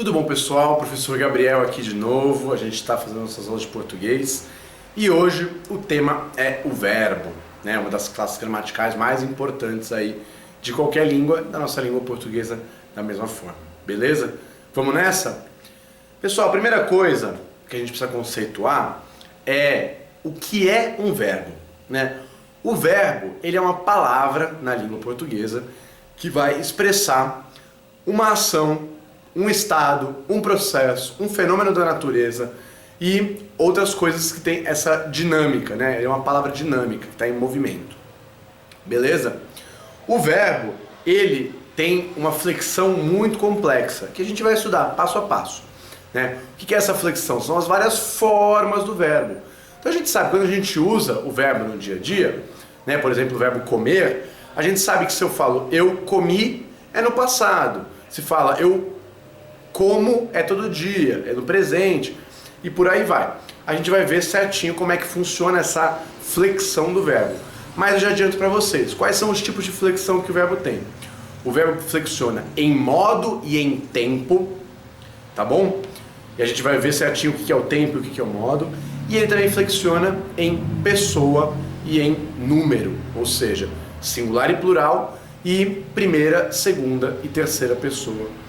Tudo bom, pessoal? Professor Gabriel aqui de novo. A gente está fazendo nossas aulas de português e hoje o tema é o verbo, né? Uma das classes gramaticais mais importantes aí de qualquer língua, da nossa língua portuguesa da mesma forma. Beleza? Vamos nessa? Pessoal, a primeira coisa que a gente precisa conceituar é o que é um verbo, né? O verbo, ele é uma palavra na língua portuguesa que vai expressar uma ação, um estado, um processo, um fenômeno da natureza e outras coisas que tem essa dinâmica, né? É uma palavra dinâmica, que está em movimento. Beleza? O verbo, ele tem uma flexão muito complexa, que a gente vai estudar passo a passo, né? O que é essa flexão? São as várias formas do verbo. Então a gente sabe, quando a gente usa o verbo no dia a dia, né? Por exemplo, o verbo comer, a gente sabe que se eu falo eu comi, é no passado. Se fala eu como, é todo dia, é no presente, e por aí vai. A gente vai ver certinho como é que funciona essa flexão do verbo. Mas eu já adianto para vocês, quais são os tipos de flexão que o verbo tem. O verbo flexiona em modo e em tempo, tá bom? E a gente vai ver certinho o que é o tempo e o que é o modo. E ele também flexiona em pessoa e em número, ou seja, singular e plural, e primeira, segunda e terceira pessoa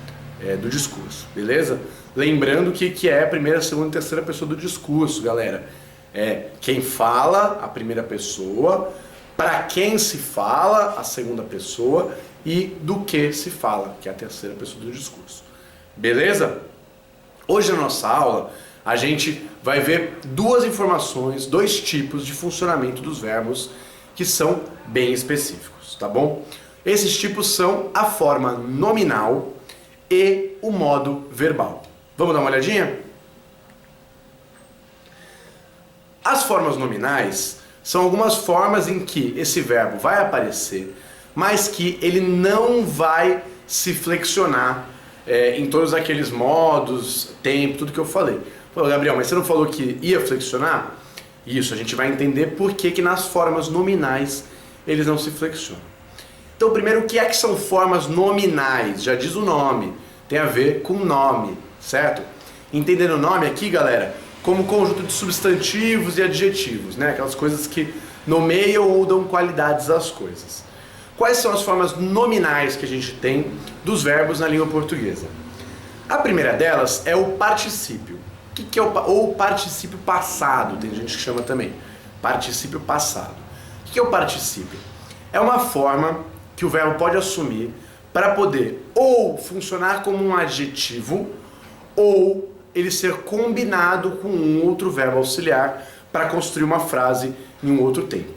do discurso, beleza? Lembrando que é a primeira, segunda e terceira pessoa do discurso, galera. É quem fala, a primeira pessoa, para quem se fala, a segunda pessoa, e do que se fala, que é a terceira pessoa do discurso. Beleza? Hoje na nossa aula, a gente vai ver duas informações, dois tipos de funcionamento dos verbos que são bem específicos, tá bom? Esses tipos são a forma nominal e o modo verbal. Vamos dar uma olhadinha? As formas nominais são algumas formas em que esse verbo vai aparecer, mas que ele não vai se flexionar em todos aqueles modos, tempo, tudo que eu falei. Pô, Gabriel, mas você não falou que ia flexionar? Isso, a gente vai entender por que nas formas nominais eles não se flexionam. Então, primeiro, o que é que são formas nominais? Já diz o nome, tem a ver com nome, certo? Entendendo o nome aqui, galera, como conjunto de substantivos e adjetivos, né? Aquelas coisas que nomeiam ou dão qualidades às coisas. Quais são as formas nominais que a gente tem dos verbos na língua portuguesa? A primeira delas é o particípio. O que é o particípio passado? Tem gente que chama também. Particípio passado. O que é o particípio? É uma forma que o verbo pode assumir para poder ou funcionar como um adjetivo ou ele ser combinado com um outro verbo auxiliar para construir uma frase em um outro tempo.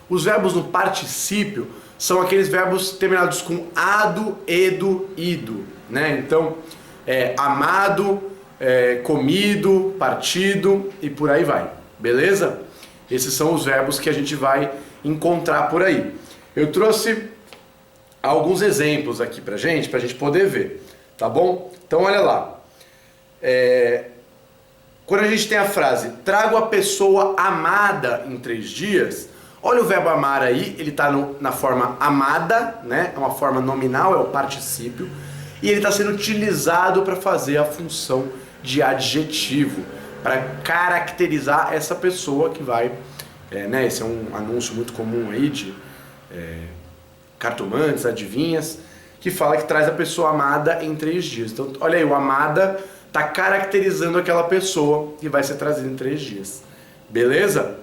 Os verbos no particípio são aqueles verbos terminados com ado, edo, ido, né? Então, amado, comido, partido e por aí vai, beleza? Esses são os verbos que a gente vai encontrar por aí. Eu trouxe alguns exemplos aqui pra gente poder ver, tá bom? Então olha lá. Quando a gente tem a frase trago a pessoa amada em 3 dias, olha o verbo amar aí, ele está na forma amada, né? É uma forma nominal, é o particípio, e ele está sendo utilizado para fazer a função de adjetivo, para caracterizar essa pessoa que vai, né? Esse é um anúncio muito comum aí de cartomantes, adivinhas, que fala que traz a pessoa amada em 3 dias. Então, olha aí, o amada está caracterizando aquela pessoa que vai ser trazida em 3 dias. Beleza?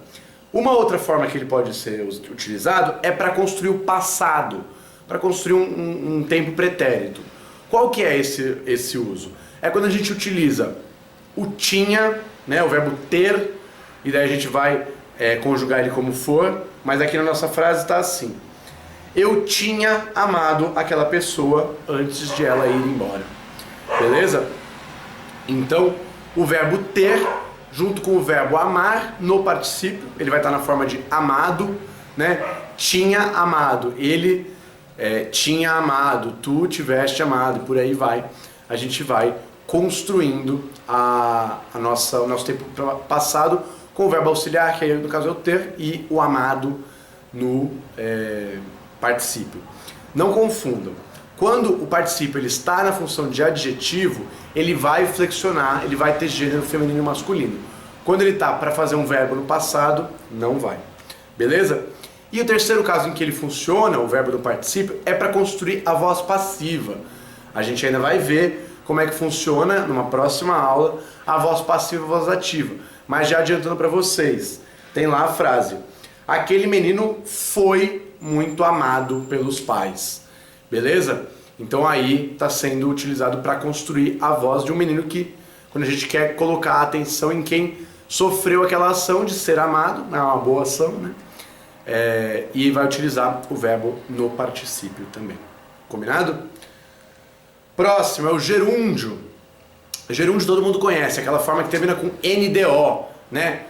Uma outra forma que ele pode ser utilizado é para construir o passado, para construir um tempo pretérito. Qual que é esse uso? É quando a gente utiliza o tinha, né, o verbo ter, e daí a gente vai conjugar ele como for, mas aqui na nossa frase está assim. Eu tinha amado aquela pessoa antes de ela ir embora. Beleza? Então, o verbo ter, junto com o verbo amar, no particípio, ele vai estar na forma de amado, né? Tinha amado, ele tinha amado, tu tiveste amado, e por aí vai. A gente vai construindo o nosso tempo passado com o verbo auxiliar, que aí no caso é o ter, e o amado no particípio. Não confundam. Quando o particípio ele está na função de adjetivo, ele vai flexionar, ele vai ter gênero feminino e masculino. Quando ele está para fazer um verbo no passado, não vai. Beleza? E o terceiro caso em que ele funciona, o verbo do particípio, é para construir a voz passiva. A gente ainda vai ver como é que funciona, numa próxima aula, a voz passiva e a voz ativa. Mas já adiantando para vocês, tem lá a frase: aquele menino foi muito amado pelos pais. Beleza? Então aí está sendo utilizado para construir a voz de um menino que, quando a gente quer colocar a atenção em quem sofreu aquela ação de ser amado, é uma boa ação, né? E vai utilizar o verbo no particípio também. Combinado? Próximo é o gerúndio. Gerúndio todo mundo conhece, aquela forma que termina com NDO, né?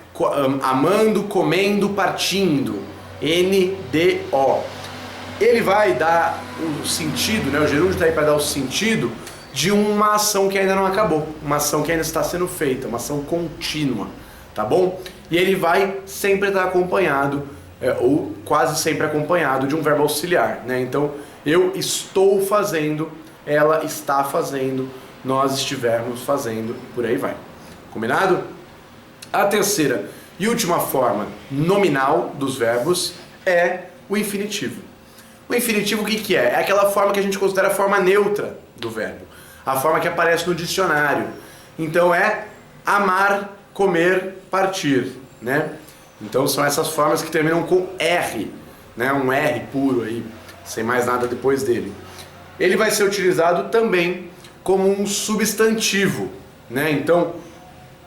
Amando, comendo, partindo. NDO. Ele vai dar o sentido, né? O gerúndio está aí para dar o sentido de uma ação que ainda não acabou, uma ação que ainda está sendo feita, uma ação contínua, tá bom? E ele vai sempre estar acompanhado, ou quase sempre acompanhado, de um verbo auxiliar, né? Então, eu estou fazendo, ela está fazendo, nós estivermos fazendo, por aí vai. Combinado? A terceira e última forma nominal dos verbos é o infinitivo. O infinitivo o que é? É aquela forma que a gente considera a forma neutra do verbo. A forma que aparece no dicionário. Então é amar, comer, partir, né? Então são essas formas que terminam com R, né? Um R puro aí, sem mais nada depois dele. Ele vai ser utilizado também como um substantivo, né? Então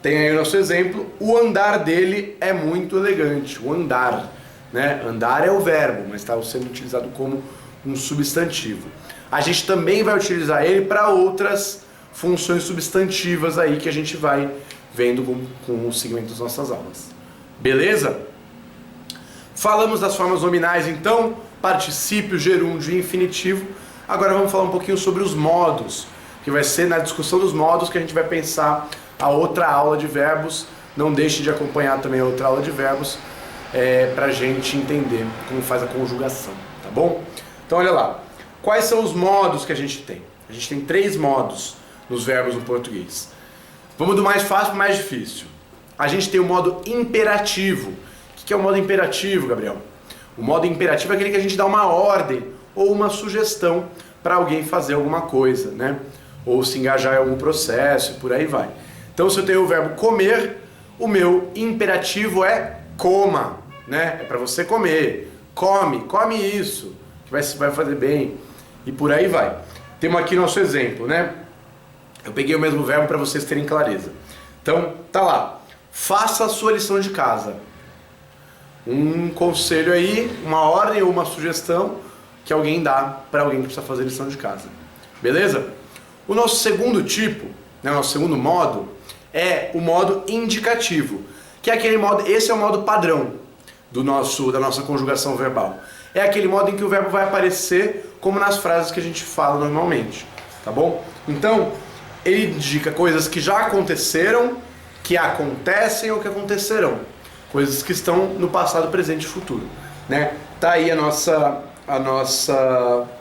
tem aí o nosso exemplo, o andar dele é muito elegante, o andar. Né? Andar é o verbo, mas está sendo utilizado como um substantivo. A gente também vai utilizar ele para outras funções substantivas aí que a gente vai vendo com o segmento das nossas aulas. Beleza? Falamos das formas nominais então, particípio, gerúndio e infinitivo. Agora vamos falar um pouquinho sobre os modos, que vai ser na discussão dos modos que a gente vai pensar a outra aula de verbos. Não deixe de acompanhar também a outra aula de verbos, para a gente entender como faz a conjugação, tá bom? Então olha lá, quais são os modos que a gente tem? A gente tem 3 modos nos verbos no português. Vamos do mais fácil para o mais difícil. A gente tem o modo imperativo. O que é o modo imperativo, Gabriel? O modo imperativo é aquele que a gente dá uma ordem ou uma sugestão para alguém fazer alguma coisa, né? Ou se engajar em algum processo, por aí vai. Então se eu tenho o verbo comer, o meu imperativo é coma. Né? É para você comer, come isso, que vai fazer bem, e por aí vai. Temos aqui nosso exemplo, né? Eu peguei o mesmo verbo para vocês terem clareza. Então, tá lá, faça a sua lição de casa. Um conselho aí, uma ordem ou uma sugestão que alguém dá para alguém que precisa fazer lição de casa. Beleza? O nosso segundo tipo, né, o nosso segundo modo, é o modo indicativo, que é aquele modo, esse é o modo padrão da nossa conjugação verbal. É aquele modo em que o verbo vai aparecer como nas frases que a gente fala normalmente, tá bom? Então, ele indica coisas que já aconteceram, que acontecem ou que acontecerão. Coisas que estão no passado, presente e futuro, né? Tá aí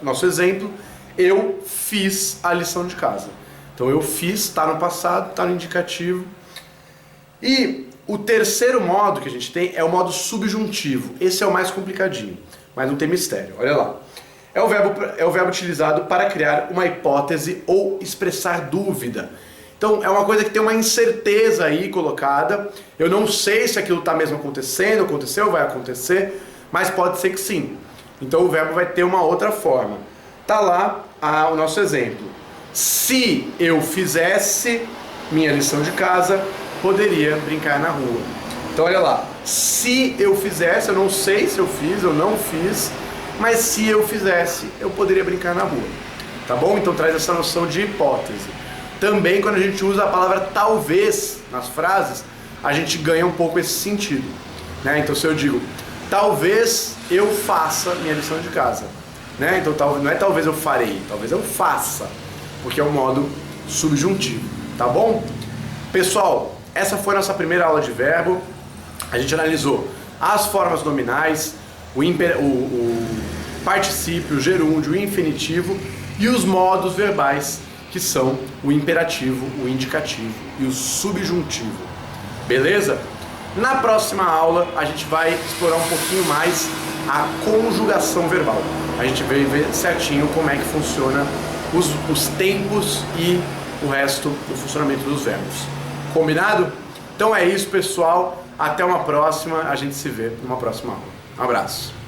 nosso exemplo. Eu fiz a lição de casa. Então, eu fiz, tá no passado, tá no indicativo. E o terceiro modo que a gente tem é o modo subjuntivo. Esse é o mais complicadinho, mas não tem mistério. Olha lá. É o verbo utilizado para criar uma hipótese ou expressar dúvida. Então é uma coisa que tem uma incerteza aí colocada. Eu não sei se aquilo está mesmo acontecendo, aconteceu, vai acontecer, mas pode ser que sim. Então o verbo vai ter uma outra forma. Tá lá o nosso exemplo. Se eu fizesse minha lição de casa, poderia brincar na rua. Então olha lá, se eu fizesse, eu não sei se eu fiz, eu não fiz, mas se eu fizesse, eu poderia brincar na rua. Tá bom? Então traz essa noção de hipótese. Também quando a gente usa a palavra talvez nas frases, a gente ganha um pouco esse sentido, né? Então se eu digo, talvez eu faça minha lição de casa, né? Então não é talvez eu farei, talvez eu faça, porque é um modo subjuntivo, tá bom? Pessoal, essa foi a nossa primeira aula de verbo. A gente analisou as formas nominais, o particípio, o gerúndio, o infinitivo e os modos verbais, que são o imperativo, o indicativo e o subjuntivo. Beleza? Na próxima aula a gente vai explorar um pouquinho mais a conjugação verbal. A gente vai ver certinho como é que funciona os tempos e o resto do funcionamento dos verbos. Combinado? Então é isso, pessoal. Até uma próxima. A gente se vê numa próxima aula. Um abraço.